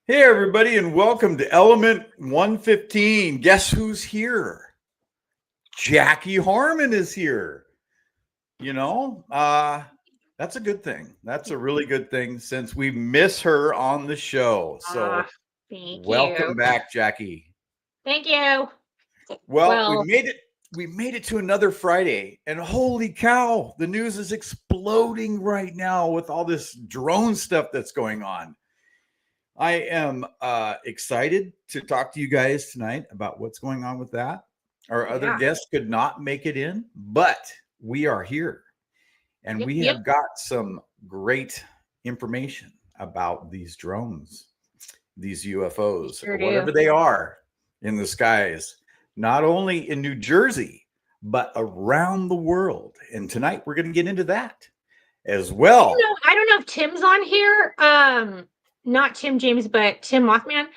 Hey, everybody, and welcome to Element 115. Guess who's here? Jackie Harmon is here. That's a good thing. That's a really good thing since we miss her on the show. So welcome back, Jackie. Thank you. Well, we made it to another Friday, and holy cow, the news is exploding right now with all this drone stuff that's going on. I am excited to talk to you guys tonight about what's going on with that. Our other guests could not make it in, but we are here. And we have got some great information about these drones, these UFOs, or whatever they are in the skies, not only in New Jersey, but around the world. And tonight we're going to get into that as well. I don't know if Tim's on here. Not Tim James, but Tim Mothman.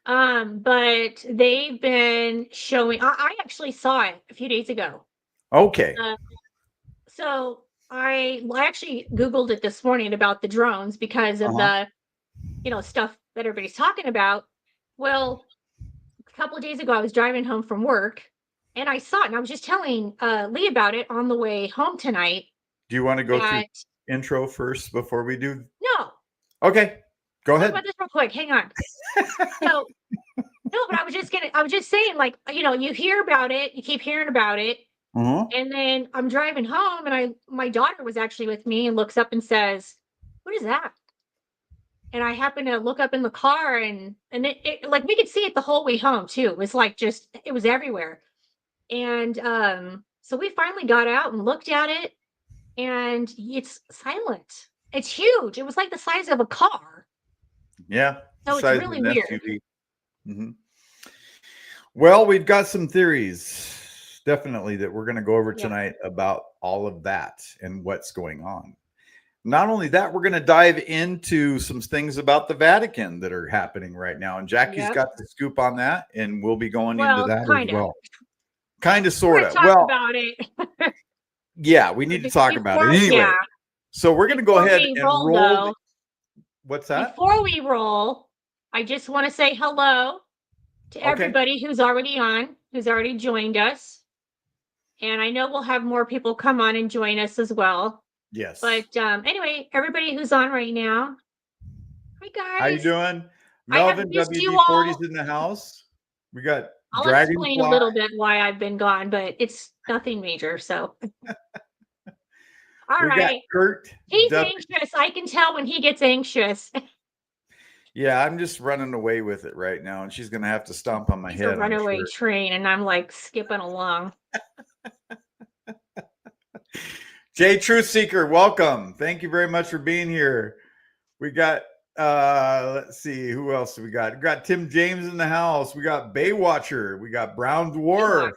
But they've been showing. I actually saw it a few days ago. Okay. So I actually Googled it this morning about the drones because of the, stuff that everybody's talking about. Well, a couple of days ago, I was driving home from work, and I saw it, and I was just telling Lee about it on the way home tonight. Do you want to go through intro first before we do? No. Okay. Go ahead. Talk about this real quick. Hang on. No, but I was just saying, like, you hear about it, you keep hearing about it. And then I'm driving home, and my daughter was actually with me and looks up and says, "What is that?" And I happened to look up in the car, and it like we could see it the whole way home too. It was like it was everywhere. And so we finally got out and looked at it, and it's silent. It's huge. It was like the size of a car. Yeah. So it's really weird. Well, we've got some theories, definitely, that we're going to go over tonight about all of that and what's going on. Not only that, we're going to dive into some things about the Vatican that are happening right now. And Jackie's got the scoop on that, and we'll be going into that as well. Kind of, sort of. Well, about it. Yeah, we need to talk about it anyway. Yeah. So we're going to go ahead and roll. What's that? Before we roll, I just want to say hello to everybody who's already on, who's already joined us. And I know we'll have more people come on and join us as well. Yes. But anyway, everybody who's on right now. Hi, guys. How you doing? Melvin WD40's in the house. We got I'll explain a little bit why I've been gone, but it's nothing major, so... All right. Got Kurt. He's anxious. I can tell when he gets anxious. Yeah, I'm just running away with it right now, and she's going to have to stomp on my head. A runaway train, and I'm like skipping along. Jay Truth Seeker, welcome. Thank you very much for being here. We got, let's see, who else do we got? We got Tim James in the house. We got Baywatcher. We got Brown Dwarf.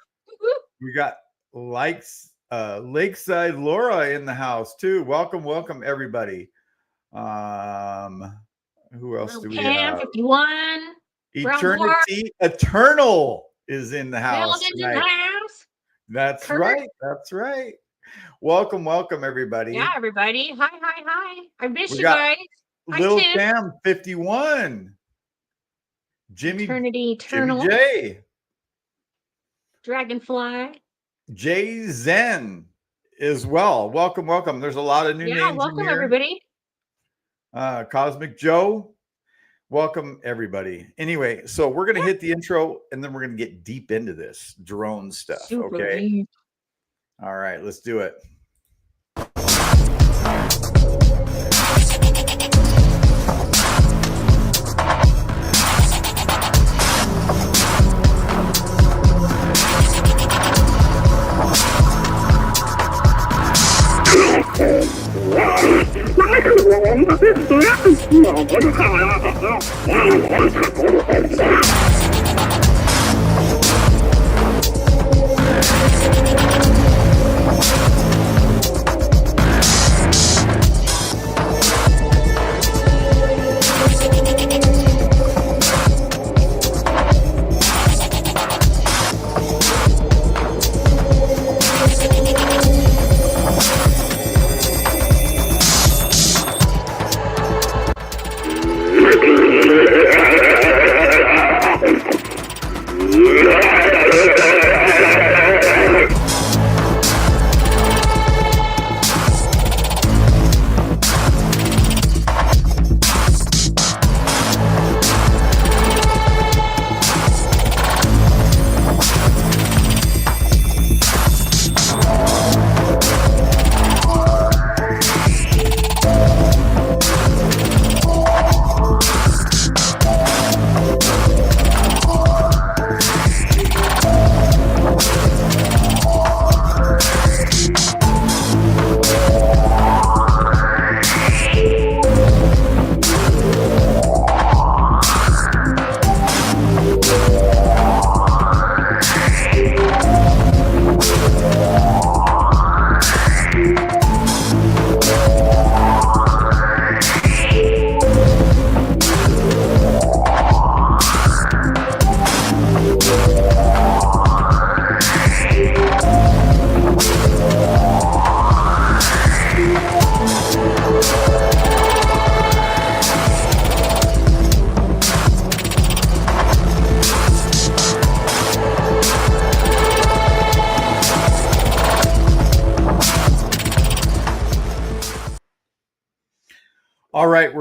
We got Lakeside Laura in the house too. Welcome, everybody. Who else do we have? 51. Eternal is in the house. In the house. That's right. That's right. Welcome, everybody. Yeah, everybody. Hi. I miss you guys. Little Sam 51. Jimmy Eternal. Jimmy J. Dragonfly. Jay Zen as well. Welcome. There's a lot of new names. Yeah, welcome everybody. Cosmic Joe. Welcome everybody. Anyway, so we're gonna hit the intro and then we're gonna get deep into this drone stuff. Super okay. Deep. All right, let's do it.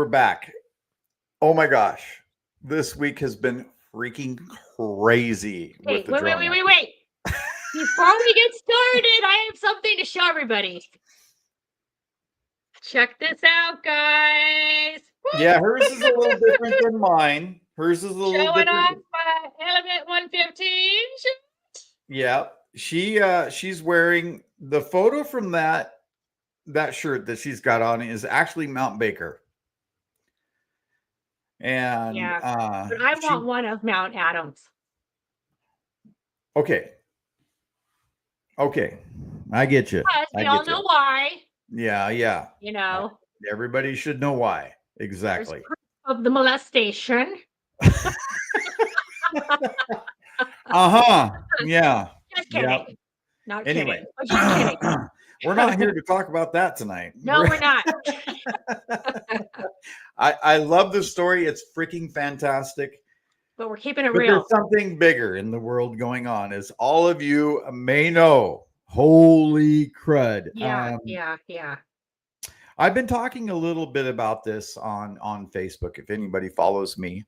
we're back. Oh my gosh. This week has been freaking crazy with the drone. Wait. Before we get started, I have something to show everybody. Check this out, guys. Yeah, hers is a little different than mine. Hers is a little Showing different. off my Element 115. Yeah, she's wearing the photo from that shirt that she's got on is actually Mount Baker. And but I want one of Mount Adams. Okay, I get you. We all know why. Yeah. You know, everybody should know why. Exactly. There's proof of the molestation. Yeah. Just kidding. Yep. Not anyway, kidding. Just kidding. We're not here to talk about that tonight. No, we're not. I love this story. It's freaking fantastic. But we're keeping it real. There's something bigger in the world going on, as all of you may know. Holy crud. Yeah. I've been talking a little bit about this on Facebook, if anybody follows me.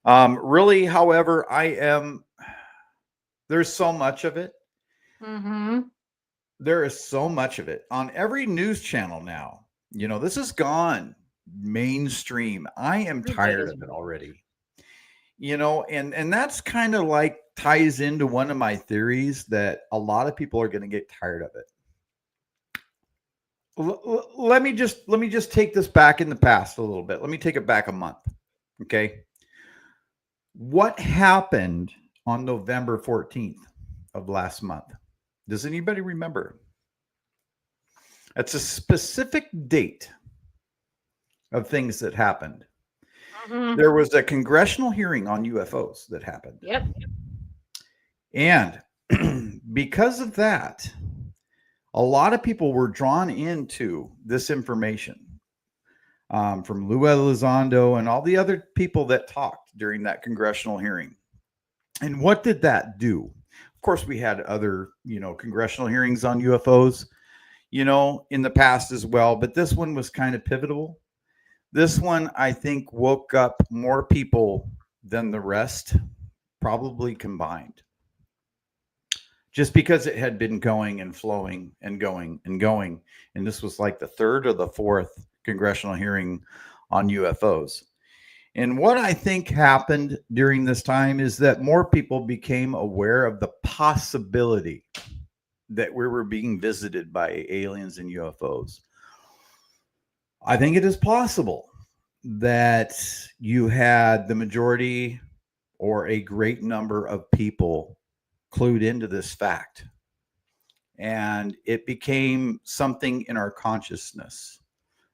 Really, however, there's so much of it. Mm-hmm. There is so much of it on every news channel now. You know, this has gone mainstream. I am tired of it already. You know, and that's kind of like ties into one of my theories that a lot of people are going to get tired of it. Let me just take this back in the past a little bit. Let me take it back a month. Okay. What happened on November 14th of last month? Does anybody remember? It's a specific date of things that happened. Mm-hmm. There was a congressional hearing on UFOs that happened. Yep. And because of that, a lot of people were drawn into this information from Lou Elizondo and all the other people that talked during that congressional hearing. And what did that do? Of course, we had other, congressional hearings on UFOs, in the past as well. But this one was kind of pivotal. This one, I think, woke up more people than the rest, probably combined. Just because it had been going and flowing and going and going. And this was like the third or the fourth congressional hearing on UFOs. And what I think happened during this time is that more people became aware of the possibility that we were being visited by aliens and UFOs. I think it is possible that you had the majority or a great number of people clued into this fact. And it became something in our consciousness,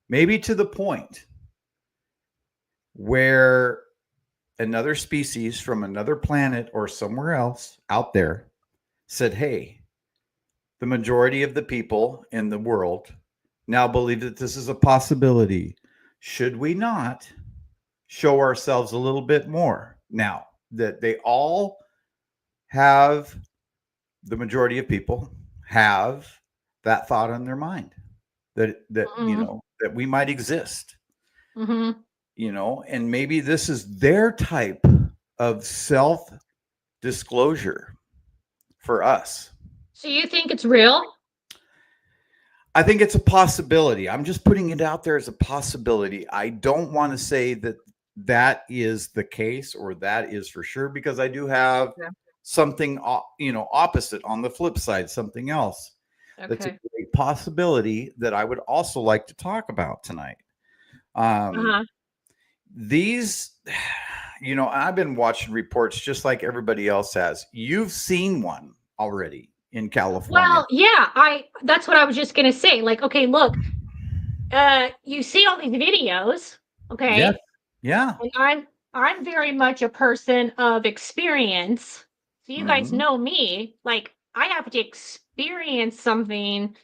maybe to the point where another species from another planet or somewhere else out there said, hey, the majority of the people in the world now believe that this is a possibility. Should we not show ourselves a little bit more now that they all have, the majority of people have that thought on their mind that Mm-hmm. that we might exist. Mm-hmm. And maybe this is their type of self-disclosure for us. So you think it's real? I think it's a possibility. I'm just putting it out there as a possibility. I don't want to say that is the case or that is for sure, because I do have something, opposite on the flip side, something else. Okay. That's a great possibility that I would also like to talk about tonight. These, I've been watching reports just like everybody else has. You've seen one already in California. Well, yeah, that's what I was just going to say. Like, okay, look, you see all these videos, okay? Yes. Yeah. And I'm very much a person of experience. So you guys know me, like I have to experience something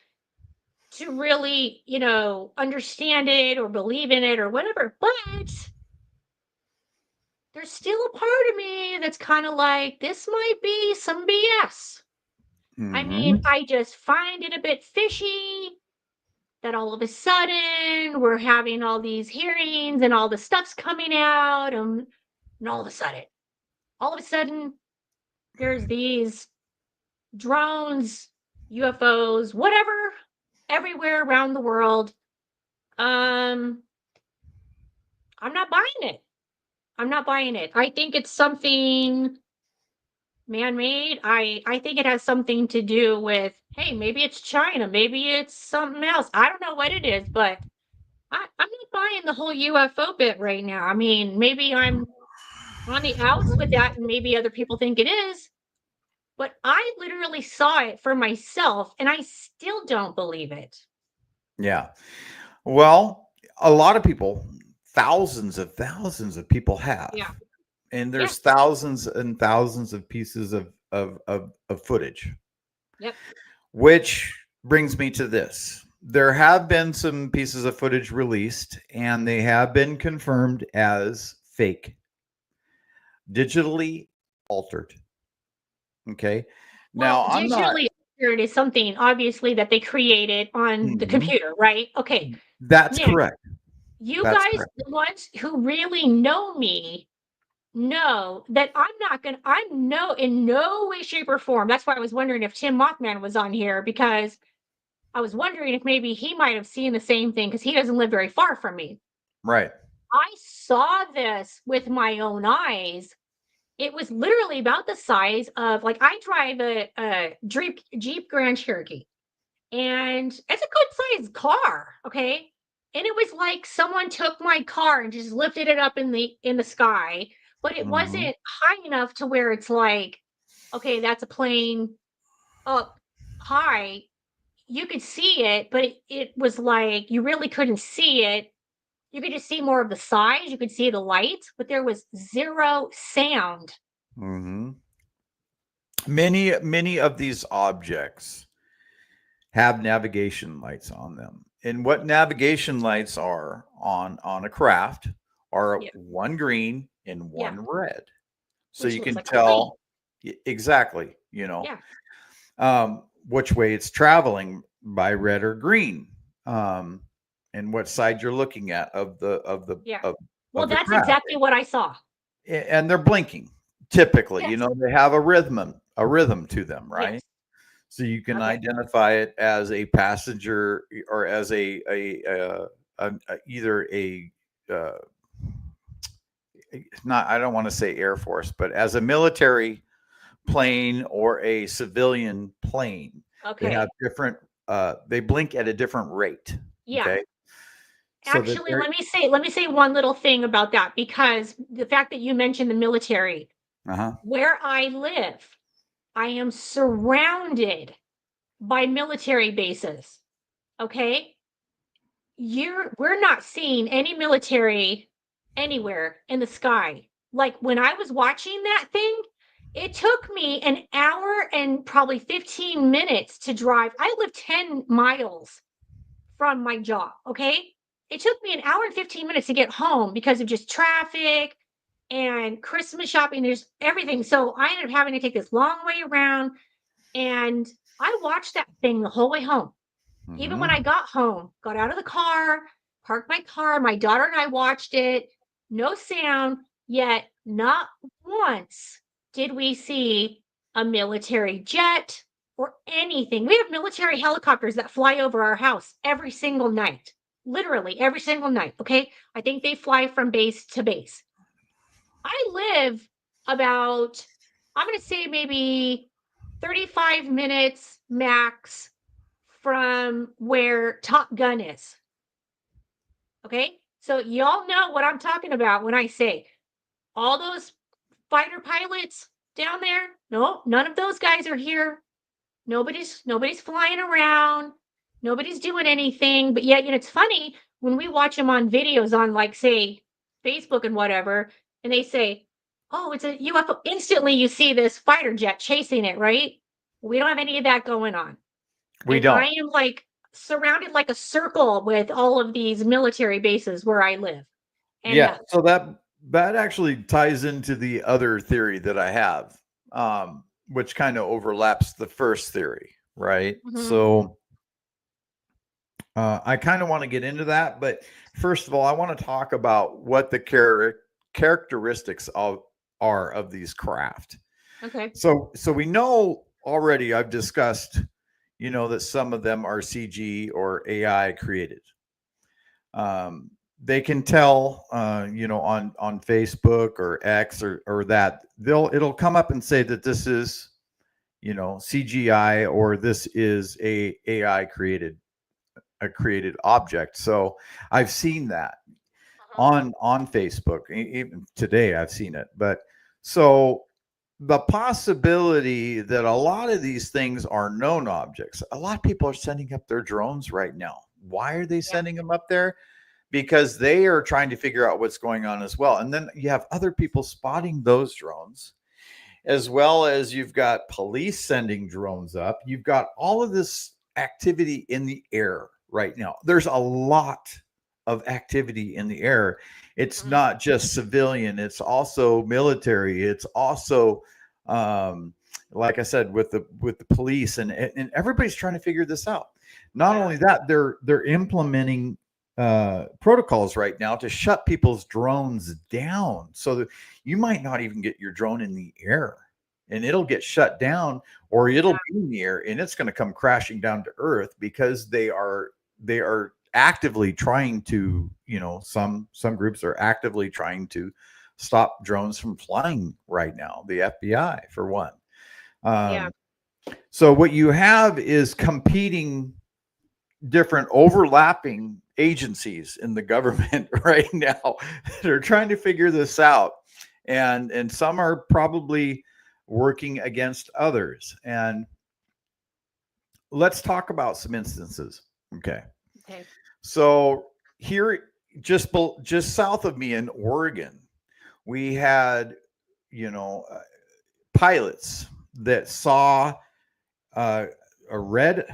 to really, understand it or believe in it or whatever. But there's still a part of me that's kind of like, this might be some BS. I mean, I just find it a bit fishy that all of a sudden we're having all these hearings and all the stuff's coming out, and all of a sudden, there's these drones, UFOs, whatever, everywhere around the world. I'm not buying it. I'm not buying it. I think it's something man-made. I think it has something to do with, hey, maybe it's China, maybe it's something else. I don't know what it is, but I'm not buying the whole UFO bit right now. I mean, maybe I'm on the outs with that, and maybe other people think it is, but I literally saw it for myself, and I still don't believe it. Yeah. Well, a lot of people, thousands of people have. Yeah. And there's thousands and thousands of pieces of footage. Yep. Which brings me to this. There have been some pieces of footage released, and they have been confirmed as fake, digitally altered. Okay. Well, Now, I'm not. digitally altered is something obviously that they created on the computer, right? Okay. That's Now, correct. you That's guys, correct. the ones who really know me, know that I'm in no way, shape, or form. That's why I was wondering if Tim Mothman was on here, because I was wondering if maybe he might have seen the same thing, because he doesn't live very far from me. Right. I saw this with my own eyes. It was literally about the size of, like, I drive a Jeep Grand Cherokee, and it's a good sized car, okay? And it was like someone took my car and just lifted it up in the sky, but it wasn't high enough to where it's like, okay, that's a plane up high. You could see it, but it was like you really couldn't see it. You could just see more of the size, you could see the light, but there was zero sound. Mm-hmm. Many of these objects have navigation lights on them. And what navigation lights are on a craft are Yeah. one green and Yeah. one red. So Which you looks can like a plane. tell exactly, Yeah. which way it's traveling by red or green, and what side you're looking at of the Yeah. of, Well, of the that's craft. exactly what I saw. And they're blinking. Typically, Yes. they have a rhythm to them, right? Yes. So you can Okay. identify it as a passenger or as either a not, I don't want to say Air Force, but as a military plane or a civilian plane. They have Okay. different. They blink at a different rate. Yeah. Okay. So that Actually, they're. let me say one little thing about that, because the fact that you mentioned the military, Uh-huh. where I live, I am surrounded by military bases. Okay? We're not seeing any military anywhere in the sky. Like, when I was watching that thing, it took me an hour and probably 15 minutes to drive. I live 10 miles from my job, okay? It took me an hour and 15 minutes to get home because of just traffic and Christmas shopping. There's everything. So I ended up having to take this long way around, and I watched that thing the whole way home. Even when I got home, got out of the car, parked my car, my daughter and I watched it. No sound, yet not once did we see a military jet or anything. We have military helicopters that fly over our house every single night. Literally every single night. Okay. I think they fly from base to base. I live about, I'm going to say maybe 35 minutes max from where Top Gun is. Okay. So y'all know what I'm talking about when I say all those fighter pilots down there. No, none of those guys are here. Nobody's flying around. Nobody's doing anything. But yet, it's funny when we watch them on videos on, like, say, Facebook and whatever, and they say, "Oh, it's a UFO." Instantly, you see this fighter jet chasing it. Right? We don't have any of that going on. We And don't. I am, like, surrounded like a circle with all of these military bases where I live. And Yeah. So that actually ties into the other theory that I have, which kind of overlaps the first theory, right? Mhm. So I kind of want to get into that, but first of all, I want to talk about what the characteristics are of these craft. Okay. So we know already. I've discussed, that some of them are CG or AI created. They can tell, on Facebook or X or that it'll come up and say that this is, CGI, or this is a AI created object. So I've seen that Uh-huh. on Facebook. Even today I've seen it. But so the possibility that a lot of these things are known objects. A lot of people are sending up their drones right now. Why are they Yeah. sending them up there? Because they are trying to figure out what's going on as well. And then you have other people spotting those drones, as well as you've got police sending drones up. You've got all of this activity in the air right now. There's a lot of activity in the air. It's Mhm. not just civilian, it's also military. It's also, like I said, with the police, and everybody's trying to figure this out. Not Yeah. only that, they're implementing protocols right now to shut people's drones down, so that you might not even get your drone in the air, and it'll get shut down, or it'll Yeah. be in the air and it's going to come crashing down to earth, because they are actively trying to, some groups are actively trying to stop drones from flying right now, the FBI for one. Yeah. So what you have is competing, different overlapping agencies in the government right now that are trying to figure this out, and some are probably working against others. And let's talk about some instances. Okay. Okay. So here, just south of me in Oregon, we had, you know uh, pilots that saw, uh, a red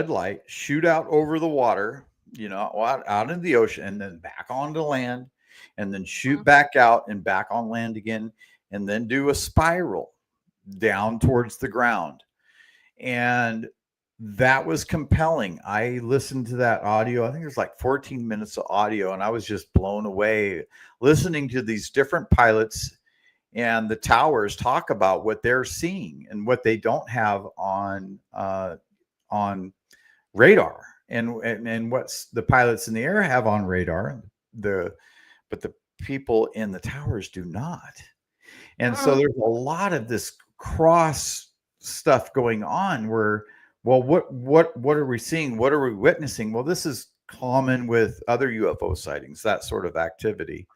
light shoot out over the water, out in the ocean, and then back onto land, and then shoot Mhm. back out and back on land again, and then do a spiral down towards the ground. And that was compelling. I listened to that audio. I think it was like 14 minutes of audio, and I was just blown away listening to these different pilots and the towers talk about what they're seeing and what they don't have on radar, and what's the pilots in the air have on radar. The but the people in the towers do not. And so Mhm. there's a lot of this cross stuff going on where, well, what are we seeing? What are we witnessing? Well, this is common with other UFO sightings, that sort of activity.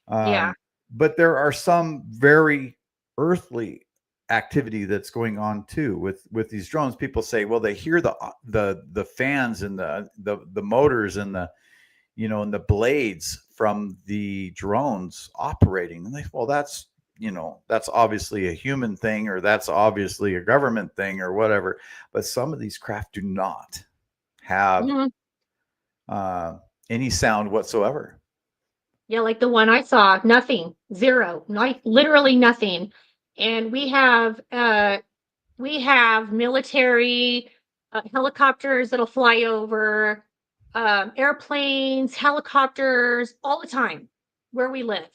Yeah. But there are some very earthly activity that's going on too with these drones. People say, well, they hear the fans and the motors and the blades from the drones operating, and well, that's obviously a human thing, or that's obviously a government thing, or whatever. But some of these craft do not have Mhm. uh, any sound whatsoever. Yeah, like the one I saw, nothing, zero, like literally nothing. And we have military helicopters that'll fly over, airplanes, helicopters all the time where we live.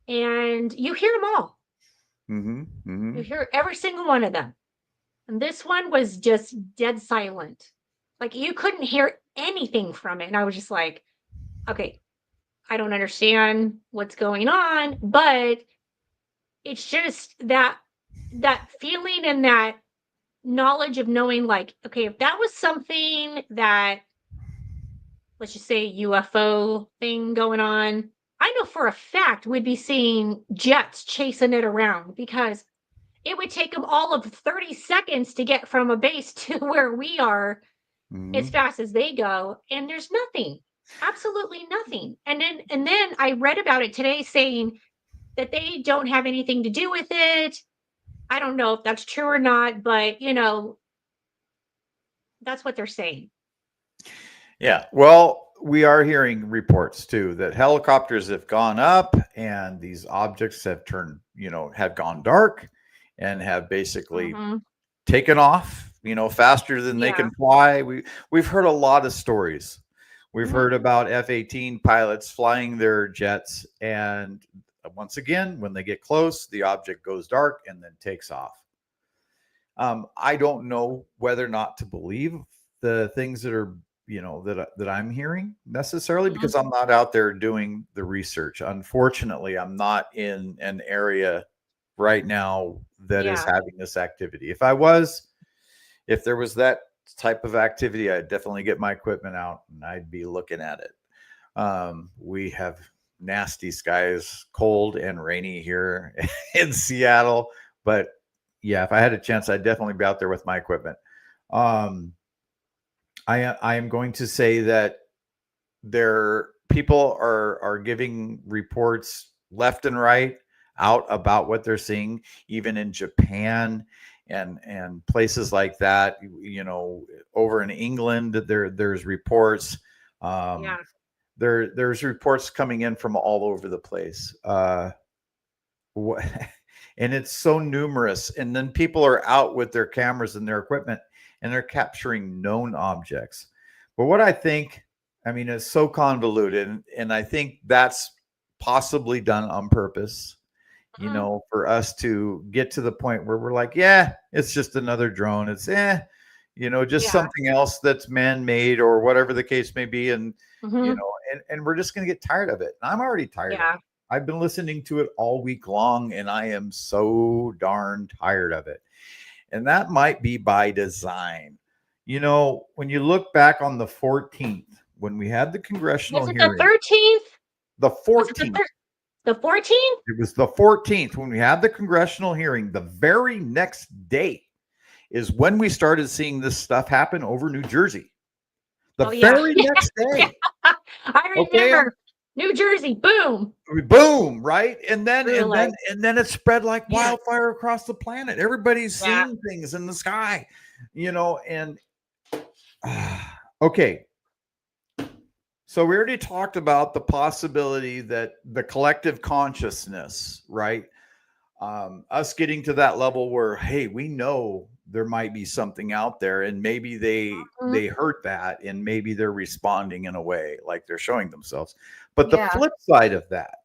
And you hear them all. Mm-hmm. You Mm-hmm. hear every single one of them. And this one was just dead silent. Like you couldn't hear anything from it. And I was just like, okay, I don't understand what's going on, but it's just that feeling and that knowledge of knowing, like, okay, if that was something that, let's just say, UFO thing going on, I know for a fact we'd be seeing jets chasing it around, because it would take them all of 30 seconds to get from a base to where we are as Mm-hmm. fast as they go, and there's nothing, absolutely nothing. And then I read about it today saying that they don't have anything to do with it. I don't know if that's true or not, but that's what they're saying. Yeah. Well, we are hearing reports too that helicopters have gone up and these objects have gone dark and have basically Hmm. taken off, faster than they Yeah. can fly. We've heard a lot of stories We've heard about F-18 pilots flying their jets, and once again, when they get close, the object goes dark and then takes off. I don't know whether or not to believe the things that are, that I'm hearing necessarily, because I'm not out there doing the research. Unfortunately, I'm not in an area right now that is having this activity. If there was that type of activity, I'd definitely get my equipment out and I'd be looking at it. We have nasty skies, cold and rainy here in Seattle, but yeah, if I had a chance, I'd definitely be out there with my equipment. I am going to say that people are giving reports left and right out about what they're seeing, even in Japan and places like that. Over in England, there's reports. There's reports coming in from all over the place. And it's so numerous. And then people are out with their cameras and their equipment, and they're capturing known objects. But what I think, it's so convoluted, and I think that's possibly done on purpose, for us to get to the point where we're like, yeah, it's just another drone. It's just something else that's man-made or whatever the case may be. And, and we're just going to get tired of it. And I'm already tired of it. I've been listening to it all week long, and I am so darn tired of it. And that might be by design. When you look back on the 14th, when we had the congressional hearing. The 13th? The 14th. The 14th? It was the 14th when we had the congressional hearing. The very next day is when we started seeing this stuff happen over New Jersey. The very next day. I remember. New Jersey, boom, right? And then it spread like wildfire across the planet. Everybody's seeing things in the sky, and okay. So we already talked about the possibility that the collective consciousness, right? Us getting to that level where, hey, we know there might be something out there, and maybe they heard that, and maybe they're responding in a way like they're showing themselves. But the flip side of that,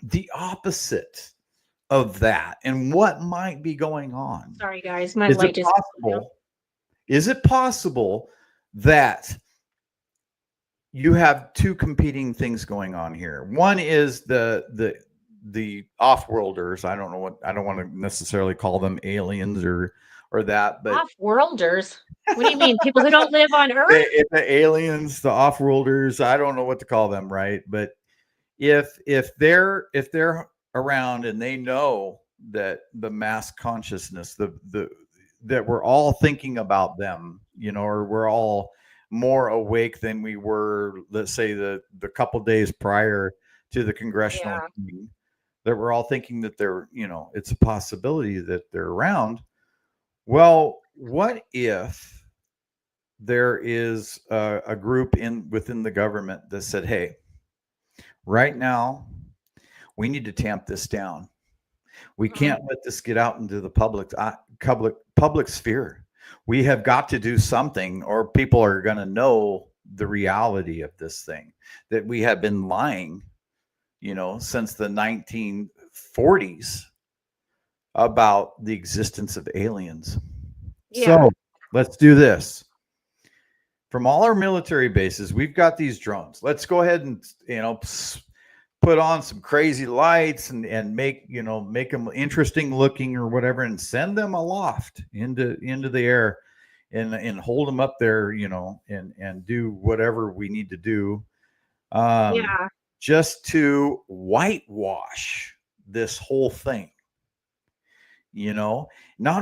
the opposite of that, and what might be going on. Sorry, guys, my light just. Is it possible that you have two competing things going on here? One is the off-worlders. I don't want to necessarily call them aliens or that, but off-worlders. What do you mean? People who don't live on Earth? The aliens, the off-worlders, I don't know what to call them, right? But if they're around and they know that the mass consciousness, that we're all thinking about them, or we're all more awake than we were, let's say the couple days prior to the congressional meeting, that we're all thinking that they're, it's a possibility that they're around. Well, what if there is a group within the government that said, hey, right now we need to tamp this down. We can't let this get out into the public sphere. We have got to do something, or people are going to know the reality of this thing, that we have been lying, since the 1940s about the existence of aliens. So let's do this. From all our military bases, we've got these drones. Let's go ahead and, put on some crazy lights and make them interesting looking or whatever, and send them aloft into the air and hold them up there, and do whatever we need to do. Just to whitewash this whole thing. Not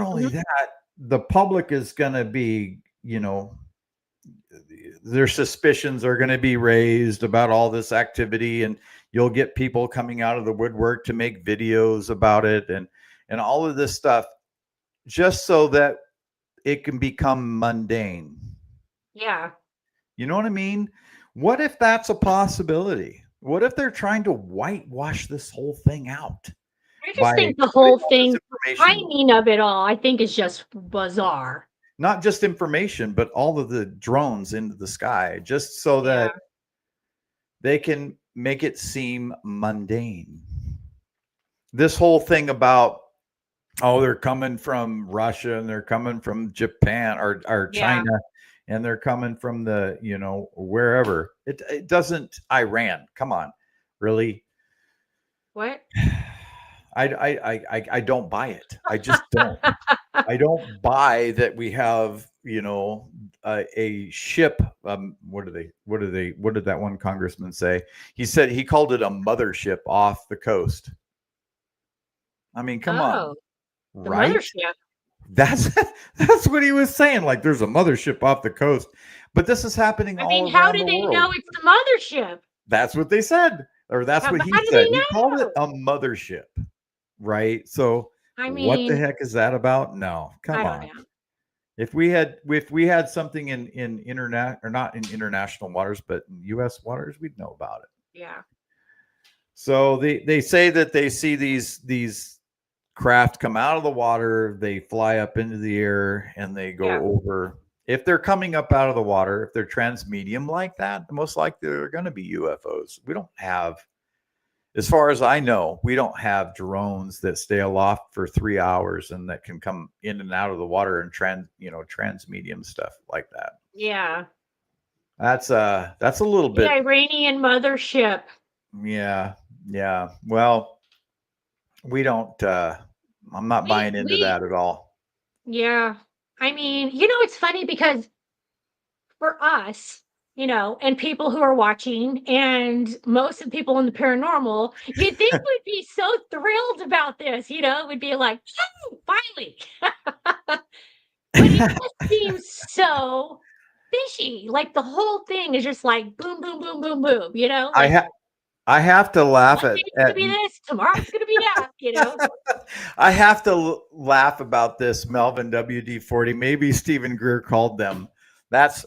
only that, the public is going to be, their suspicions are going to be raised about all this activity, and you'll get people coming out of the woodwork to make videos about it and all of this stuff, just so that it can become mundane. Yeah. You know what I mean? What if that's a possibility? What if they're trying to whitewash this whole thing out? I just think the whole thing, timing of it all, I think is just bizarre. not just information, but all of the drones into the sky, just so Yeah. that they can make it seem mundane. This whole thing about, oh, they're coming from Russia and they're coming from Japan or Yeah. China and they're coming from the, wherever. It doesn't, Iran. Come on. Really? What? I don't buy it. I just don't. I don't buy that we have, a ship. What did that one congressman say? He called it a mothership off the coast. I mean, come on, Oh, the right? mothership. That's that's what he was saying. Like, there's a mothership off the coast, but this is happening I mean, all how around do the they world. know it's the mothership? That's what they said, or that's what But he how do said. they He called it know? a mothership, right? So, I what the mean, heck is that about? No, I come don't on. know. If we had something in internet, or not in international waters, but in U.S. waters, we'd know about it. Yeah. So they say that they see these craft come out of the water, they fly up into the air, and they Yeah. go over. If they're coming up out of the water, if they're transmedium like that, most likely they're going to be UFOs. We don't have, as far as I know, we don't have drones that stay aloft for 3 hours and that can come in and out of the water and transmedium stuff like that. Yeah. That's a little The bit. Iranian mothership. Yeah. Well, we don't. I'm not buying into We that at all. yeah. I mean, it's funny because for us, and people who are watching and most of the people in the paranormal, you'd think would be so thrilled about this, would be like, oh, finally. But it just seems so fishy. Like the whole thing is just like boom, boom, boom, boom, boom, I like have I have to laugh one day it's gonna be this, tomorrow it's gonna be that. I have to laugh about this Melvin WD-40. Maybe Stephen Greer called them. That's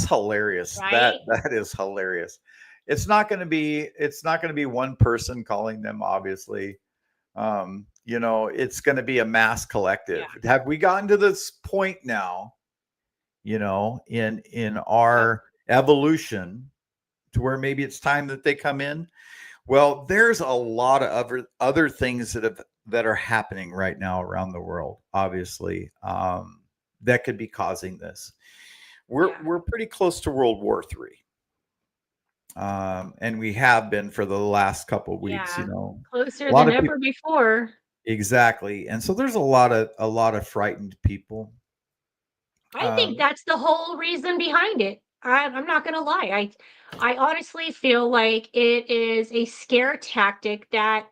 hilarious. That Right? that is hilarious. It's not going to be one person calling them, obviously. It's going to be a mass collective. Yeah. Have we gotten to this point now, in Yeah. our evolution, to where maybe it's time that they come in? Well, there's a lot of other things that are happening right now around the world, obviously, that could be causing this. We're Yeah. we're pretty close to World War III, and we have been for the last couple of weeks. Yeah. A Closer lot than of people, ever before. exactly, and so there's a lot of frightened people. I think Um, that's the whole reason behind it. I'm not gonna lie. I honestly feel like it is a scare tactic that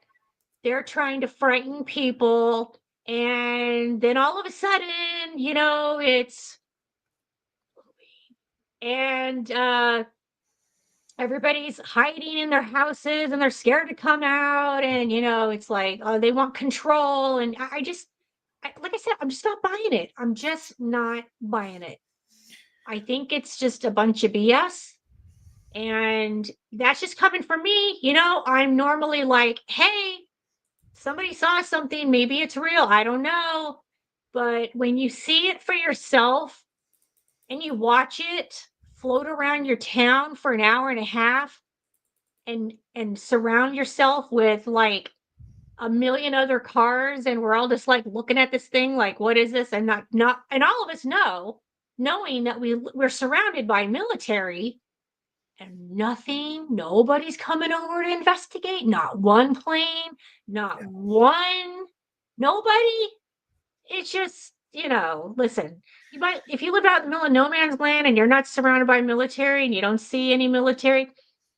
they're trying to frighten people, and then all of a sudden, it's and everybody's hiding in their houses and they're scared to come out, and it's like, oh, they want control, and I just like I said, I'm just not buying it. I'm just not buying it. I think it's just a bunch of BS. And that's just coming from me. I'm normally like, hey, somebody saw something. Maybe it's real. I don't know. But when you see it for yourself and you watch it float around your town for an hour and a half and surround yourself with like a million other cars, and we're all just like looking at this thing like, what is this? And not and all of us knowing that we're surrounded by military. And nobody's coming over to investigate. Not one plane, not one, nobody. It's just, listen, if you live out in the middle of no man's land and you're not surrounded by military and you don't see any military,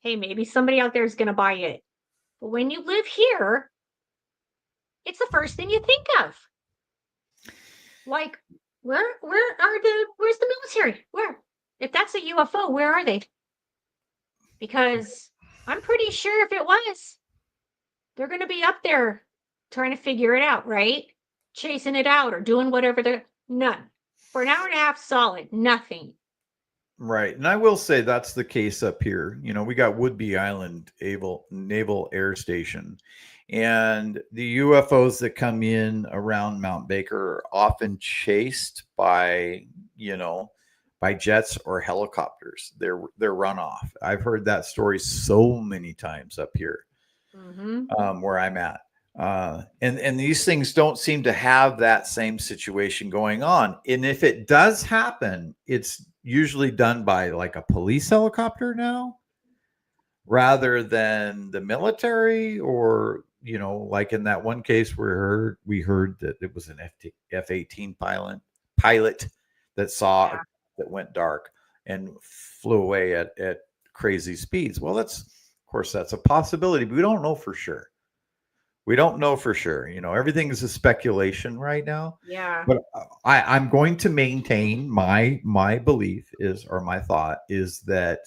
hey, maybe somebody out there is going to buy it. But when you live here, it's the first thing you think of. Like, where's the military? Where? If that's a UFO, where are they? Because I'm pretty sure if it was, they're going to be up there trying to figure it out, right? Chasing it out or doing whatever they're none. For an hour and a half solid, nothing. Right. And I will say that's the case up here. We got Woodby Island Naval Air Station. And the UFOs that come in around Mount Baker are often chased by, by jets or helicopters. They're runoff. I've heard that story so many times up here, where I'm at. And these things don't seem to have that same situation going on. And if it does happen, it's usually done by like a police helicopter now, rather than the military, or like in that one case we heard that it was an F-18 pilot that saw that went dark and flew away at crazy speeds. Well, of course that's a possibility, but we don't know for sure. Everything is a speculation right now. Yeah. But I'm going to maintain my belief is, or my thought is, that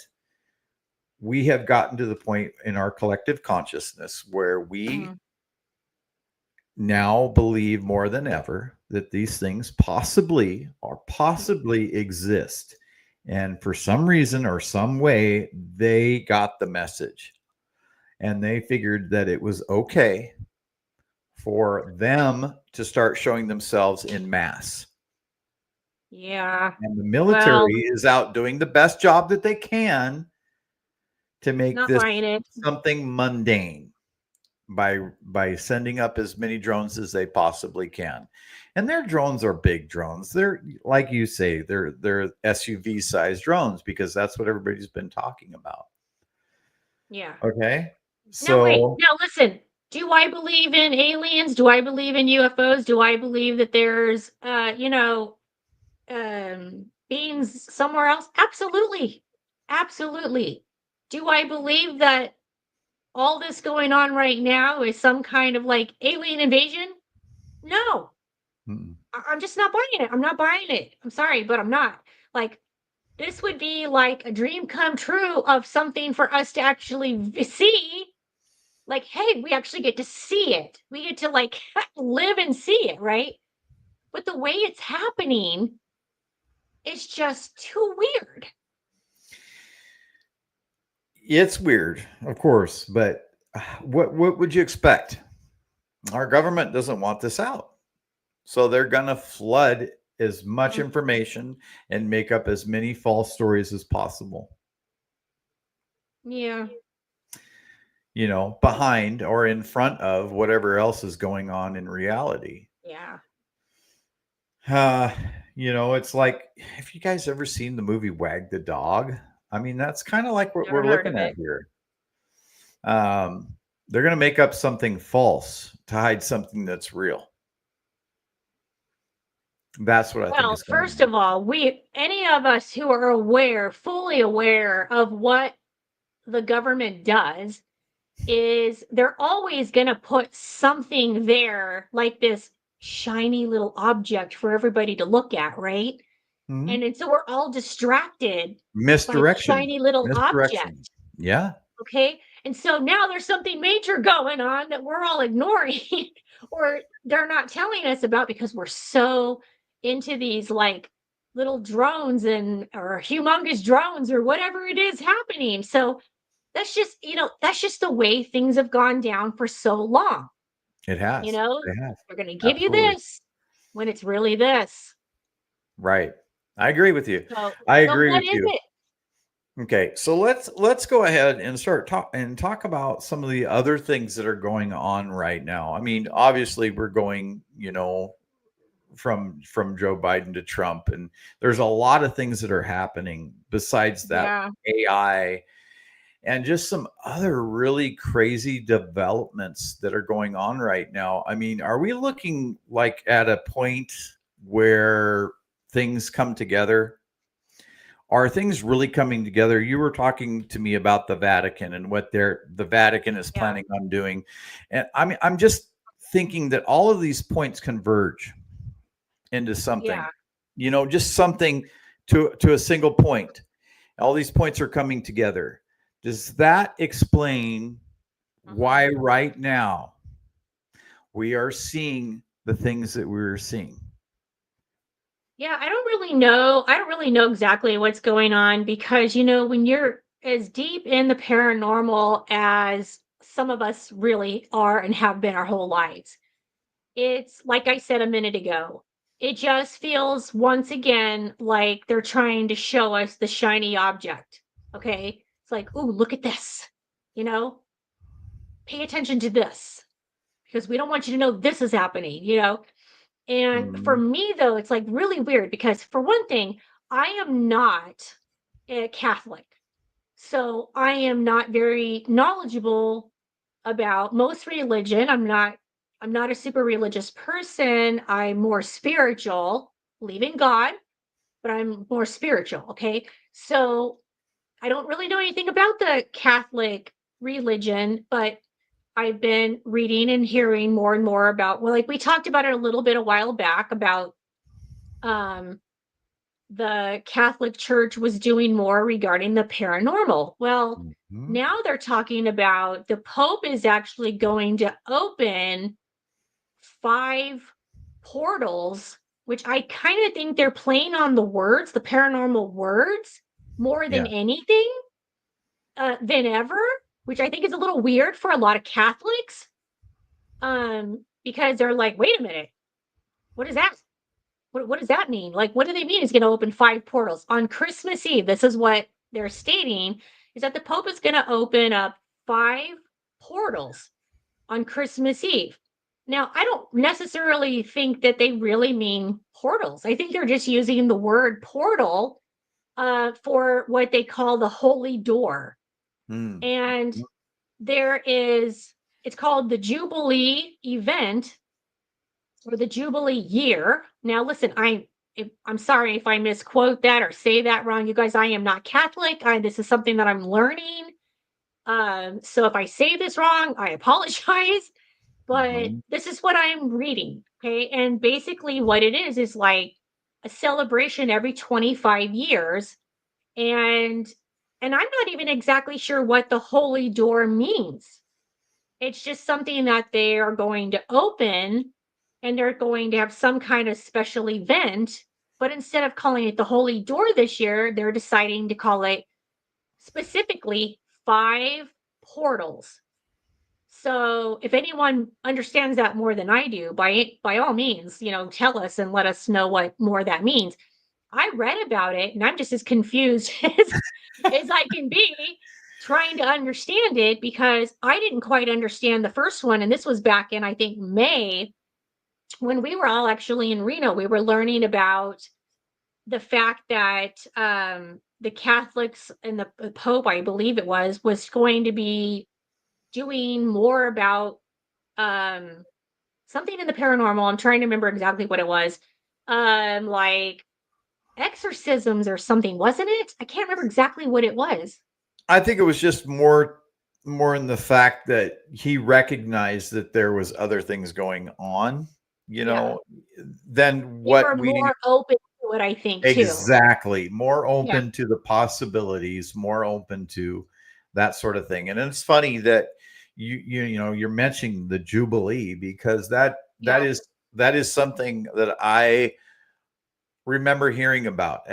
we have gotten to the point in our collective consciousness where we now believe more than ever that these things possibly exist. And for some reason or some way, they got the message and they figured that it was okay for them to start showing themselves in mass. Yeah. And the military is out doing the best job that they can to make this something mundane by sending up as many drones as they possibly can. And their drones are big drones. They're, like you say, they're SUV sized drones, because that's what everybody's been talking about. Yeah. Okay. So now listen, do I believe in aliens? Do I believe in UFOs? Do I believe that there's beings somewhere else? Absolutely. Absolutely. Do I believe that all this going on right now is some kind of like alien invasion? No. I'm just not buying it. I'm not buying it. I'm sorry, but I'm not. Like, this would be like a dream come true of something for us to actually see. Like, hey, we actually get to see it. We get to like live and see it, right? But the way it's happening, it's just too weird. It's weird, of course, but what would you expect? Our government doesn't want this out. So they're going to flood as much information and make up as many false stories as possible. Yeah. Behind or in front of whatever else is going on in reality. Yeah. It's like, have you guys ever seen the movie Wag the Dog? I mean, that's kind of like what we're looking at here. They're going to make up something false to hide something that's real. That's what I think. Well, first of all, any of us who are fully aware of what the government does, is they're always going to put something there, like this shiny little object for everybody to look at, right? And so we're all distracted. Misdirection. By shiny little object. Yeah. Okay. And so now there's something major going on that we're all ignoring or they're not telling us about, because we're so into these like little drones or humongous drones or whatever it is happening. So that's just, that's just the way things have gone down for so long. It has. They're going to give you this when it's really this. Right. I agree with you. I agree with you. Okay, so let's go ahead and talk about some of the other things that are going on right now. I mean, obviously we're going, from Joe Biden to Trump, and there's a lot of things that are happening besides that. AI and just some other really crazy developments that are going on right now. I mean, are we looking like at a point where things come together? Are things really coming together? You were talking to me about the Vatican and what the Vatican is planning on doing. And I mean, I'm just thinking that all of these points converge into something, just something to a single point. All these points are coming together. Does that explain why right now we are seeing the things that we're seeing? Yeah, I don't really know. I don't really know exactly what's going on, because, when you're as deep in the paranormal as some of us really are and have been our whole lives. It's like I said a minute ago, it just feels once again like they're trying to show us the shiny object. Okay. It's like, oh, look at this. You know, pay attention to this because we don't want you to know this is happening, you know? And for Mhm. me, though, it's like really weird because, for one thing, I am not a Catholic. So I am not very knowledgeable about most religion. I'm not a super religious person. I'm more spiritual, believe in God, but I'm more spiritual, okay? So I don't really know anything about the Catholic religion, but I've been reading and hearing more and more about, well, like we talked about it a little bit a while back about um the Catholic Church was doing more regarding the paranormal. Well, Mhm. now they're talking about the Pope is actually going to open 5 portals, which I kind of think they're playing on the words, the paranormal words, more than Yeah. anything, than ever, which I think is a little weird for a lot of Catholics, because they're like, wait a minute, what is that? What does that mean? Like, what do they mean? He's going to open 5 portals on Christmas Eve. This is what they're stating: is that the Pope is going to open up 5 portals on Christmas Eve. Now, I don't necessarily think that they really mean portals. I think they're just using the word portal for what they call the holy door. Mm. And there is, it's called the Jubilee event or the Jubilee year. Now, listen, I'm sorry if I misquote that or say that wrong. You guys, I am not Catholic. This is something that I'm learning. So if I say this wrong, I apologize. But Mhm. this is what I'm reading. Okay. And basically, what it is like a celebration every 25 years. And and I'm not even exactly sure what the holy door means. It's just something that they are going to open and they're going to have some kind of special event. But instead of calling it the Holy Door this year, they're deciding to call it specifically 5 portals. So if anyone understands that more than I do, by all means, tell us and let us know what more that means. I read about it and I'm just as confused as I can be trying to understand it because I didn't quite understand the first one. And this was back in, I think, May when we were all actually in Reno. We were learning about the fact that the Catholics and the Pope, I believe it was going to be doing more about um, something in the paranormal. I'm trying to remember exactly what it was. Like exorcisms or something, wasn't it? I can't remember exactly what it was. I think it was just more in the fact that he recognized that there was other things going on, you Yeah. know, than They what were we more open to it, I think, too. exactly more Yeah. open to the possibilities, more open to that sort of thing. And it's funny that you're mentioning the Jubilee because Yeah. that is something that I remember hearing about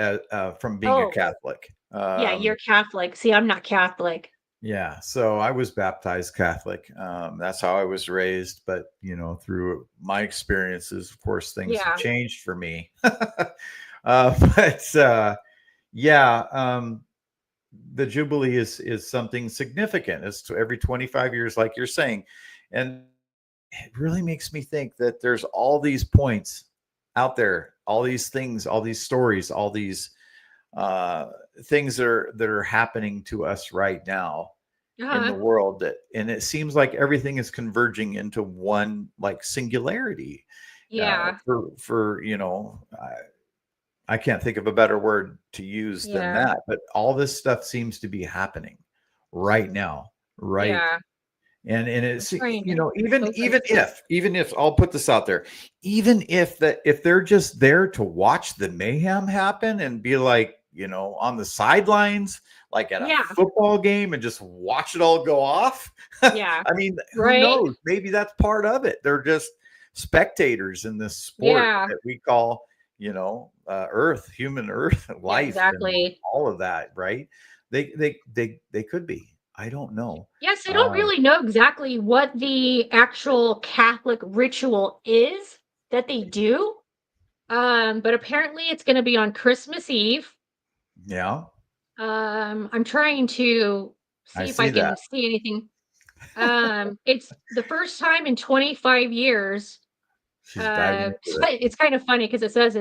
from being a Oh, Catholic. yeah, you're Catholic. See, I'm not Catholic. Yeah, so I was baptized Catholic. That's how I was raised. But through my experiences, of course, things have Yeah. changed for me. But yeah, the Jubilee is something significant. It's every 25 years, like you're saying, and it really makes me think that there's all these points out there, all these things, all these stories, all these uh, things that are happening to us right now in Uh-huh. the world and it seems like everything is converging into one like singularity Yeah. for I can't think of a better word to use than Yeah. that, but all this stuff seems to be happening right now, right? Yeah. And I'm it's trying to even focus. if I'll put this out there, even if they're just there to watch the mayhem happen and be like, on the sidelines, like at a Yeah. football game and just watch it all go off. Yeah. I mean, who Right? knows? Maybe that's part of it. They're just spectators in this sport Yeah. that we call, human earth, Yeah, life, and exactly. all of that, right? They could be. I don't know. Yes, I don't really know exactly what the actual Catholic ritual is that they do. But apparently it's going to be on Christmas Eve. Yeah, I'm trying to I see if I see can that. see anything. It's the first time in 25 years. She's diving into it. It's kind of funny because it says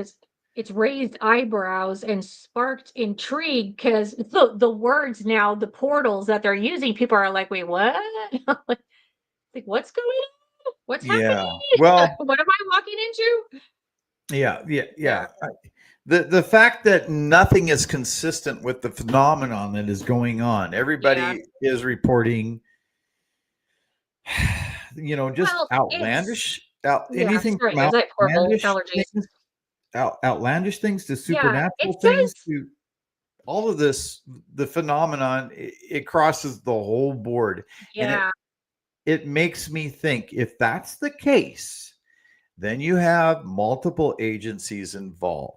it's raised eyebrows and sparked intrigue because the words now, the portals that they're using, people are like, wait, what? Like, what's going on? What's Yeah. happening? Well, What am I walking into? yeah, yeah, Yeah, yeah. The fact that nothing is consistent with the phenomenon that is going on. yeah. Everybody is reporting, just Well, it's outlandish, yeah. anything Sorry, from guys. I have horrible outlandish allergies. things, outlandish things to Yeah, it supernatural things says. to all of this. The phenomenon, it crosses the whole board, and Yeah, it makes me think, if that's the case, then you have multiple agencies involved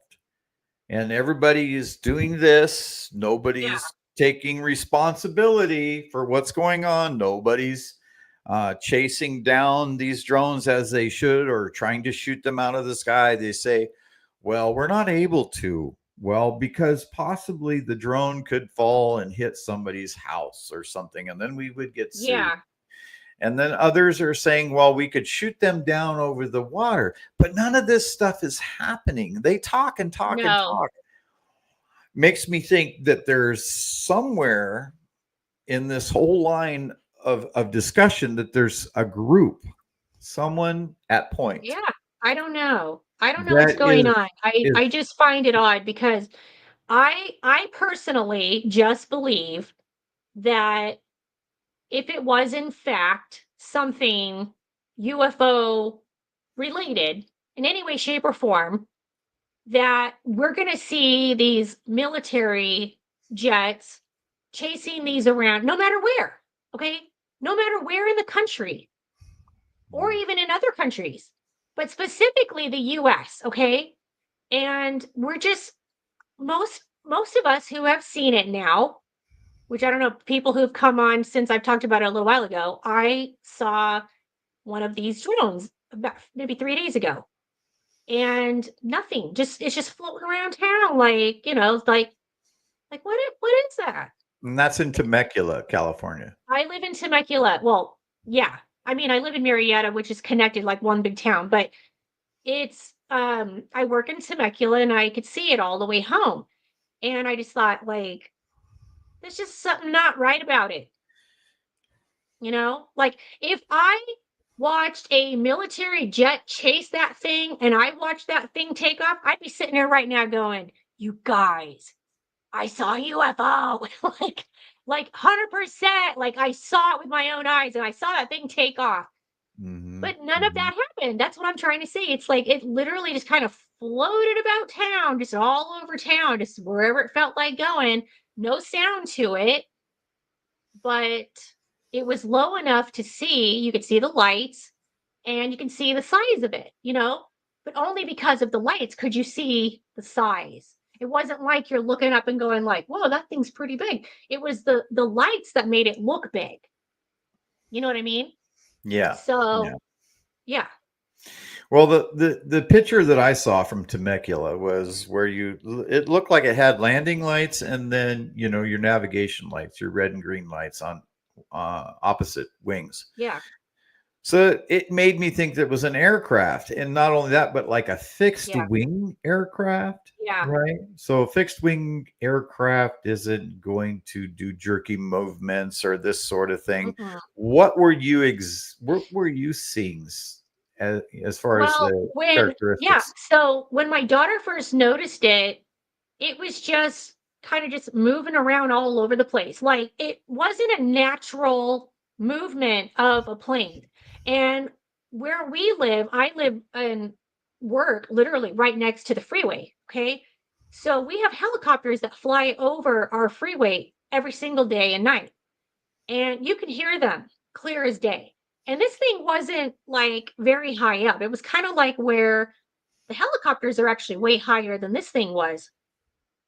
and everybody is doing this. yeah, Nobody's taking responsibility for what's going on. Nobody's chasing down these drones as they should or trying to shoot them out of the sky. They say, well, we're not able to. Well, because possibly the drone could fall and hit somebody's house or something, and then we would get sued. yeah. And then others are saying, well, we could shoot them down over the water. But none of this stuff is happening. They talk and talk and No, talk. Makes me think that there's somewhere in this whole line of discussion that there's a group, someone at point yeah. I don't know. I don't know what's that going is on. I is just find it odd because I personally just believe that if it was in fact something UFO related in any way, shape, or form, that we're going to see these military jets chasing these around no matter where, okay? No matter where in the country or even in other countries, but specifically the US, okay? And we're just most of us who have seen it now, which I don't know, people who've come on since I've talked about it a little while ago. I saw one of these drones about maybe 3 days ago and nothing. Just it's just floating around town like, like what is that? and that's in Temecula, California. I live in Temecula. Well, yeah. I mean, I live in Marietta, which is connected like one big town, but it's I work in Temecula and I could see it all the way home. And I just thought like there's just something not right about it. Like if I watched a military jet chase that thing and I watched that thing take off, I'd be sitting there right now going, "You guys, I saw a UFO." like 100%, like I saw it with my own eyes and I saw that thing take off. Hmm. But none of Hmm. that happened. That's what I'm trying to say. It's like it literally just kind of floated about town, just all over town, just wherever it felt like going. No sound to it, but it was low enough to see. You could see the lights and you can see the size of it. But only because of the lights could you see the size. It wasn't like you're looking up and going like, "Whoa, that thing's pretty big." It was the lights that made it look big. You know what I mean? Yeah. Yeah. So, yeah. Well, the picture that I saw from Temecula was where it looked like it had landing lights and then your navigation lights, your red and green lights on opposite wings. Yeah. So it made me think that it was an aircraft, and not only that, but like a fixed Yeah. wing aircraft, Yeah. right? So a fixed wing aircraft isn't going to do jerky movements or this sort of thing. Mhm. What were you seeing as far as Well, the characteristics? so when my daughter first noticed it, it was just kind of just moving around all over the place. Like it wasn't a natural movement of a plane. And where we live, I live and work literally right next to the freeway. Okay. So we have helicopters that fly over our freeway every single day and night. And you can hear them clear as day. And this thing wasn't like very high up. It was kind of like where the helicopters are actually way higher than this thing was.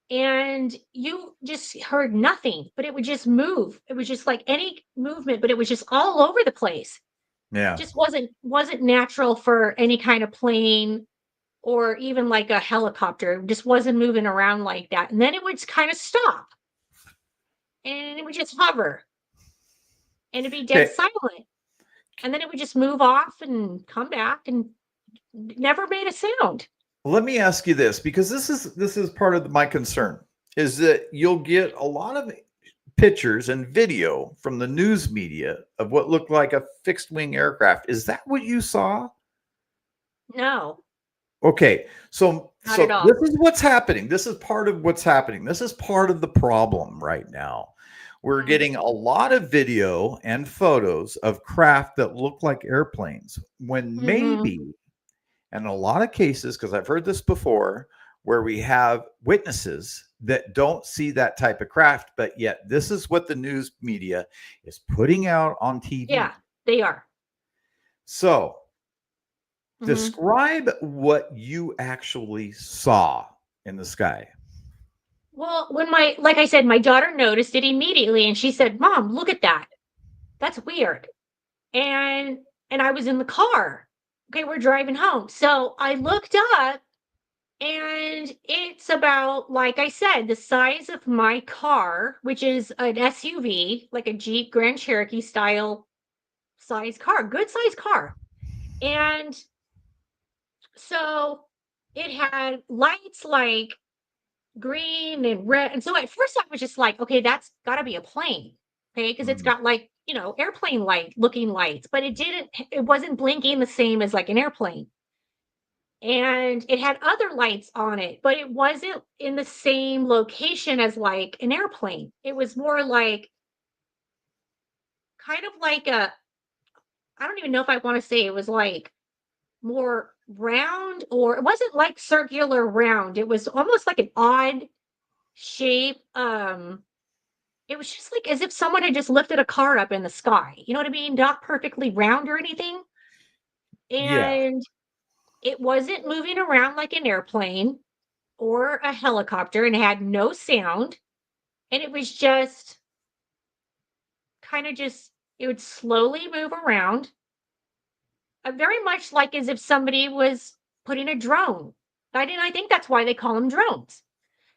and you just heard nothing, but it would just move. It was just like any movement, but it was just all over the place. Yeah. Just wasn't natural for any kind of plane or even like a helicopter. It just wasn't moving around like that. And then it would kind of stop and it would just hover and it'd be dead Okay. silent. And then it would just move off and come back and never made a sound. Let me ask you this, because this is part of my concern, is that you'll get a lot of pictures and video from the news media of what looked like a fixed wing aircraft. Is that what you saw? No, Okay, so not at all. this is what's happening. This is part of what's happening. This is part of the problem right now. We're getting a lot of video and photos of craft that look like airplanes when maybe, in a lot of cases, because I've heard this before, where we have witnesses that don't see that type of craft, but yet this is what the news media is putting out on TV. Yeah, they are. So describe what you actually saw in the sky. Well, when like I said, my daughter noticed it immediately and she said, "Mom, look at that. That's weird." And I was in the car. Okay, we're driving home. So I looked up and it's about, like I said, the size of my car, which is an SUV, like a Jeep Grand Cherokee style size car, good size car. And so it had lights like green and red. And so at first I was just like, okay, that's got to be a plane. Okay. Because it's got like, airplane light looking lights, but it wasn't blinking the same as like an airplane. And it had other lights on it, but it wasn't in the same location as like an airplane. It was more like kind of like I don't even know if I want to say it was like more round, or it wasn't like circular round. It was almost like an odd shape. It was just like as if someone had just lifted a car up in the sky. You know what I mean? Not perfectly round or anything. Yeah. And it wasn't moving around like an airplane or a helicopter, and it had no sound. And it was just kind of just, it would slowly move around, very much like as if somebody was putting a drone. I think that's why they call them drones,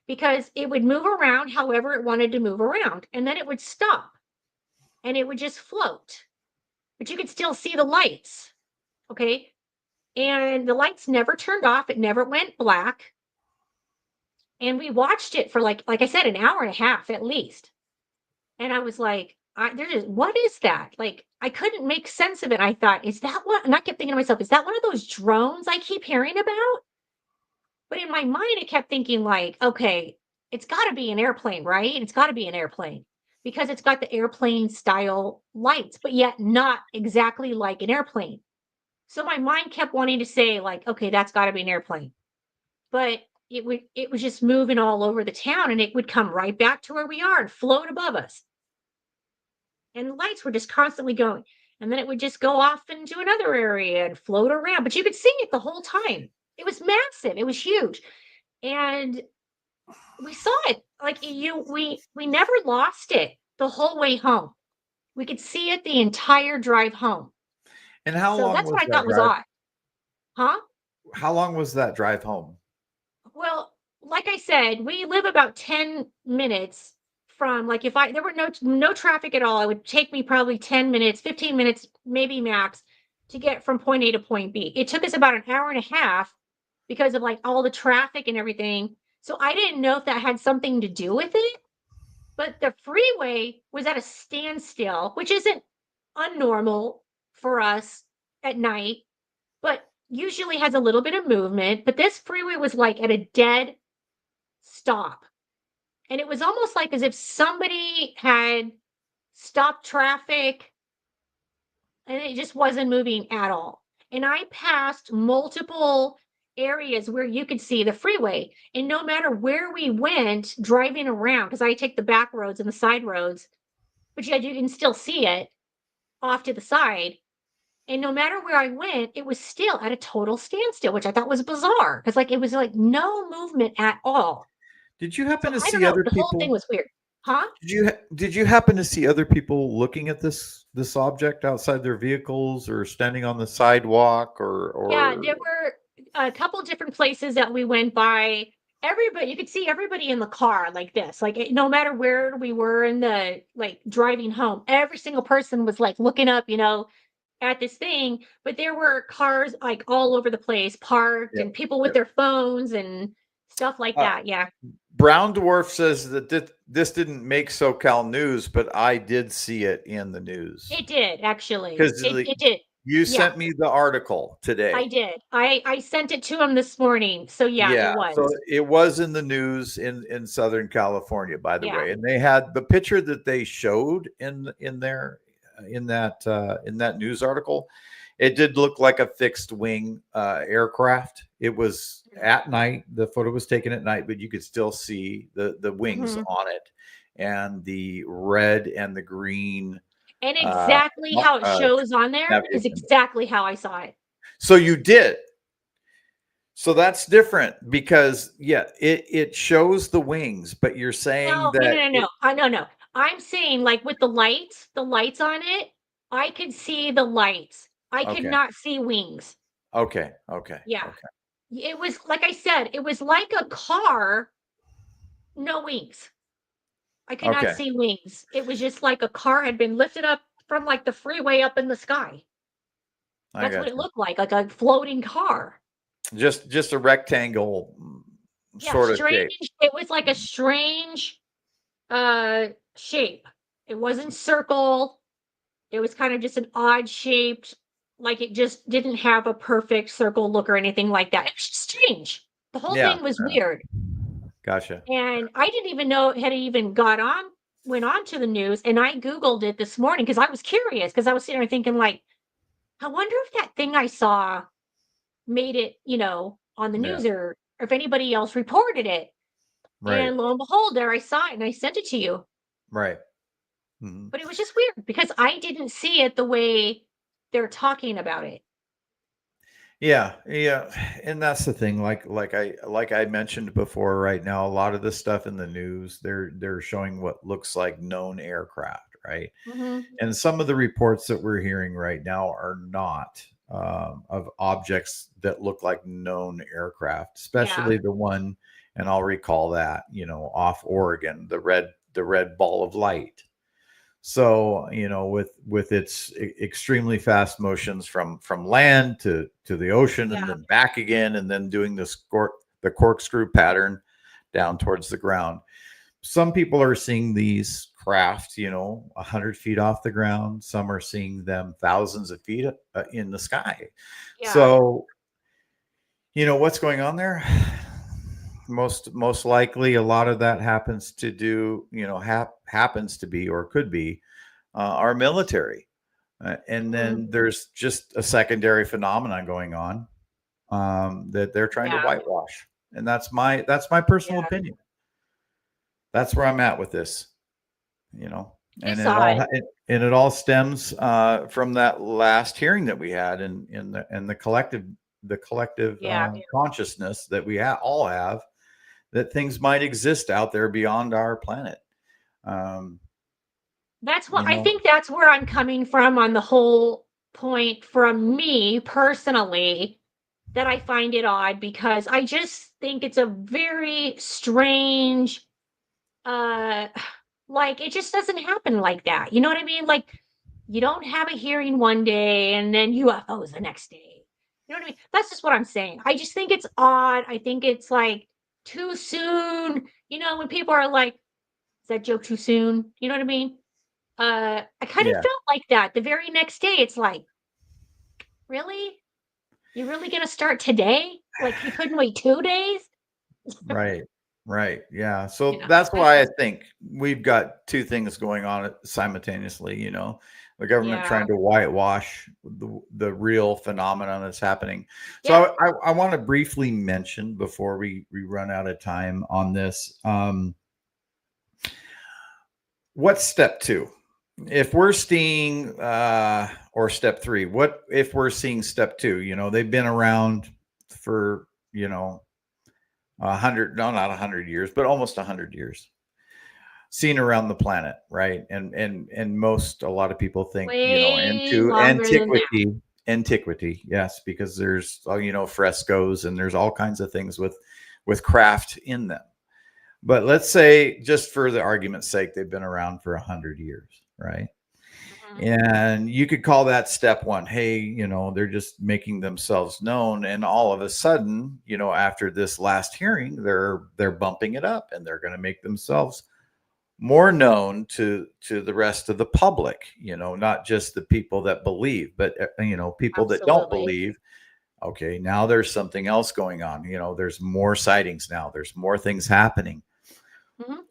because it would move around however it wanted to move around, and then it would stop and it would just float. But you could still see the lights. Okay. And the lights never turned off, it never went black. And we watched it for like I said, an hour and a half at least. And I was like, what is that? Like, I couldn't make sense of it. I thought, is that what? And I kept thinking to myself, is that one of those drones I keep hearing about? But in my mind, I kept thinking, like, okay, it's got to be an airplane, right? It's got to be an airplane because it's got the airplane style lights, but yet not exactly like an airplane. So my mind kept wanting to say, like, okay, that's got to be an airplane. But it was just moving all over the town, and it would come right back to where we are and float above us. And the lights were just constantly going. And then it would just go off into another area and float around, but you could see it the whole time. It was massive. It was huge. And we saw it. Like we never lost it the whole way home. We could see it the entire drive home. And how So long that's was what I that thought was drive? odd. Huh? How long was that drive home? Well, like I said, we live about 10 minutes from, like, if there were no traffic at all, it would take me probably 10 minutes, 15 minutes, maybe max, to get from point A to point B. It took us about an hour and a half because of like all the traffic and everything. So I didn't know if that had something to do with it, but the freeway was at a standstill, which isn't unnormal for us at night, but usually has a little bit of movement. But this freeway was like at a dead stop. And it was almost like as if somebody had stopped traffic and it just wasn't moving at all. And I passed multiple areas where you could see the freeway. And no matter where we went driving around, because I take the back roads and the side roads, but yet you can still see it off to the side. And no matter where I went, it was still at a total standstill, which I thought was bizarre because like it was like no movement at all. Did you happen So to I don't see know. other The whole thing people? was weird. Huh? Did you happen to see other people looking at this object outside their vehicles or standing on the sidewalk Yeah, or there were a couple different places that we went by. Everybody, you could see everybody in the car like this. Like no matter where we were in the like driving home, every single person was like looking up, at this thing. But there were cars like all over the place, parked, Yep, and people with yep. their phones and stuff like Uh, that. Yeah, Brown Dwarf says that this didn't make SoCal news, but I did see it in the news it did actually. because It did. you Yeah, sent me the article I today. did. I sent it to him this morning. So yeah, Yeah, it so was. it was in the news in Southern California, by the Yeah. way, and they had the picture that they showed in there in that news article. It did look like a fixed wing aircraft. It was at night. The photo was taken at night, but you could still see the wings Hmm. on it, and the red and the green And uh, exactly how it shows on there is navigation. exactly how I saw it. So you did. So that's different because yeah, it shows the wings, but you're saying No, no, that no, no, it no. No, no. I'm saying like with the lights on it, I could see the lights. I could okay, not see wings. okay, okay, Yeah. okay, It was like I said, it was like a car, no wings. I could not okay. see wings. It was just like a car had been lifted up from like the freeway up in the sky. I That's what got it you. looked like a floating car. Just a rectangle Yeah, sort of shape. strange. It was like a strange shape. It wasn't circle. It was kind of just an odd shaped, like it just didn't have a perfect circle look or anything like that. It was strange. The whole Yeah, thing was yeah. weird. Gotcha. And I didn't even know it had even went on to the news. And I Googled it this morning because I was curious, because I was sitting there thinking, like, I wonder if that thing I saw made it, on the Yeah, news, or if anybody else reported it. right, And lo and behold, there I saw it and I sent it to you. right. Mhm. But it was just weird because I didn't see it the way they're talking about it. Yeah, yeah, and that's the thing. Like I mentioned before. Right now, a lot of the stuff in the news, they're showing what looks like known aircraft, right? Mhm. And some of the reports that we're hearing right now are not of objects that look like known aircraft, Yeah. especially the one, and I'll recall that, off Oregon, the red ball of light. So, with its extremely fast motions from land to the ocean and Yeah. then back again, and then doing the corkscrew pattern down towards the ground. Some people are seeing these craft, 100 feet off the ground. Some are seeing them thousands of feet in the sky. Yeah. So, what's going on there? Most likely, a lot of that happens to do, happens to be or could be our military. And Mhm. then there's just a secondary phenomenon going on that they're trying to Yeah. whitewash, and that's my personal Yeah. opinion. That's where I'm at with this, and It's it all odd. and it all stems from that last hearing that we had in the collective Yeah. consciousness that we all have, that things might exist out there beyond our planet. Um, That's what you I know, think that's where I'm coming from on the whole point from me personally, that I find it odd because I just think it's a very strange, uh like it just doesn't happen like that. You know what I mean? Like you don't have a hearing one day and then UFOs the next day. You know what I mean? That's just what I'm saying. I just think it's odd. I think it's like too soon. When people are like, is that joke too soon? You know what I mean? I kind of yeah, felt like that. The very next day, it's like, really? You're really gonna start today? Like you couldn't wait 2 days? right, right, yeah. So that's That's why I just think we've got two things going on simultaneously. The government yeah, trying to whitewash the real phenomenon that's happening. yeah, So I want to briefly mention before we run out of time on this. What's step two? If we're seeing or step three, what if we're seeing step two? They've been around for 100, no, not 100 years, but almost 100 years. Seen around the planet, right? And a lot of people think, Way into longer than that. antiquity, yes, because there's frescoes and there's all kinds of things with craft in them. But let's say, just for the argument's sake, they've been around for 100 years, right? And you could call that step one. Hey, they're just making themselves known, and all of a sudden, after this last hearing, they're bumping it up, and they're going to make themselves more known to the rest of the public. Not just the people that believe, but people that don't believe. Okay, now there's something else going on. There's more sightings now. There's more things happening.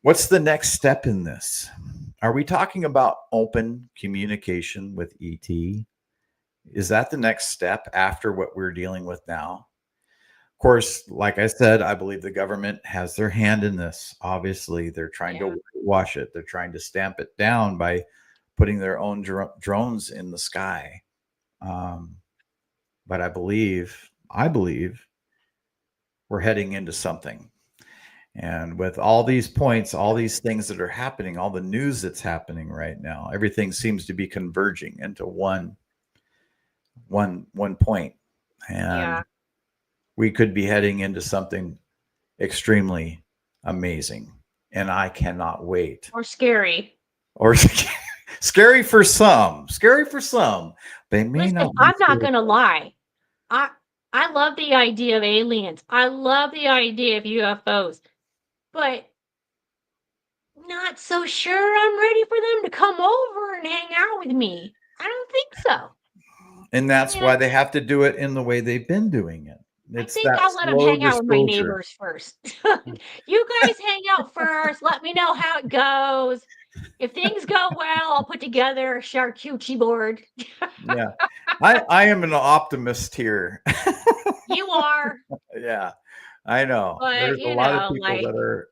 What's the next step in this? Are we talking about open communication with ET? Is that the next step after what we're dealing with now? Of course, like I said, I believe the government has their hand in this. Obviously, they're trying to wash it. They're trying to stamp it down by putting their own drones in the sky. But I believe we're heading into something. And with all these points, all these things that are happening, all the news that's happening right now, everything seems to be converging into one point. And we could be heading into something extremely amazing. And I cannot wait. Or scary. Or scary for some. Scary for some. They may not. I'm not going to lie. I love the idea of aliens. I love the idea of UFOs. But not so sure I'm ready for them to come over and hang out with me. I don't think so. And that's why they have to do it in the way they've been doing it. I think I'll let them hang out with my neighbors first. You guys hang out first. Let me know how it goes. If things go well, I'll put together a charcuterie board. Yeah. I am an optimist here. You are. Yeah, I know. But, there's a lot of people that are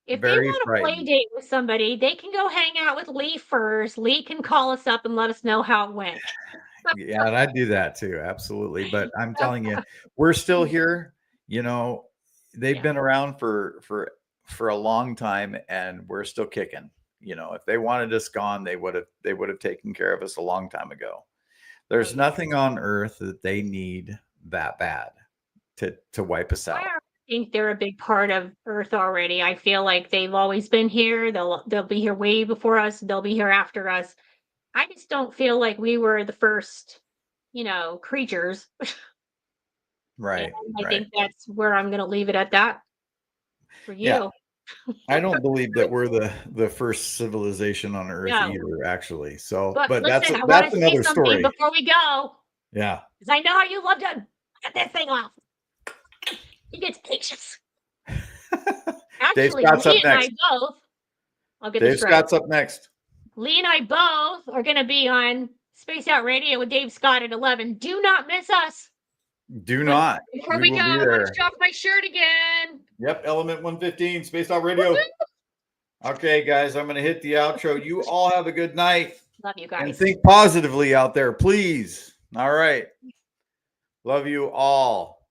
if they want to play date with somebody, they can go hang out with Lee first. Lee can call us up and let us know how it went. Yeah, and I do that too. Absolutely. But I'm telling you, we're still here. They've been around for a long time, and we're still kicking. If they wanted us gone, they would have taken care of us a long time ago. There's nothing on earth that they need that bad to wipe us out. I think they're a big part of Earth already. I feel like they've always been here. They'll be here way before us. They'll be here after us. I just don't feel like we were the first, creatures. Right. I think that's where I'm going to leave it at that for you. Yeah. I don't believe that we're the first civilization on Earth either, actually. So, but listen, that's another story. Before we go, yeah, because I know how you love to get this thing off. He gets anxious. Actually, Lee and I both. I'll get Dave Scott's up next. Lee and I both are going to be on Space Out Radio with Dave Scott at 11. Do not miss us. Do not. Before we go, I'm going to drop my shirt again. Yep, Element 115, Space Out Radio. Okay, guys, I'm going to hit the outro. You all have a good night. Love you guys. And think positively out there, please. All right. Love you all.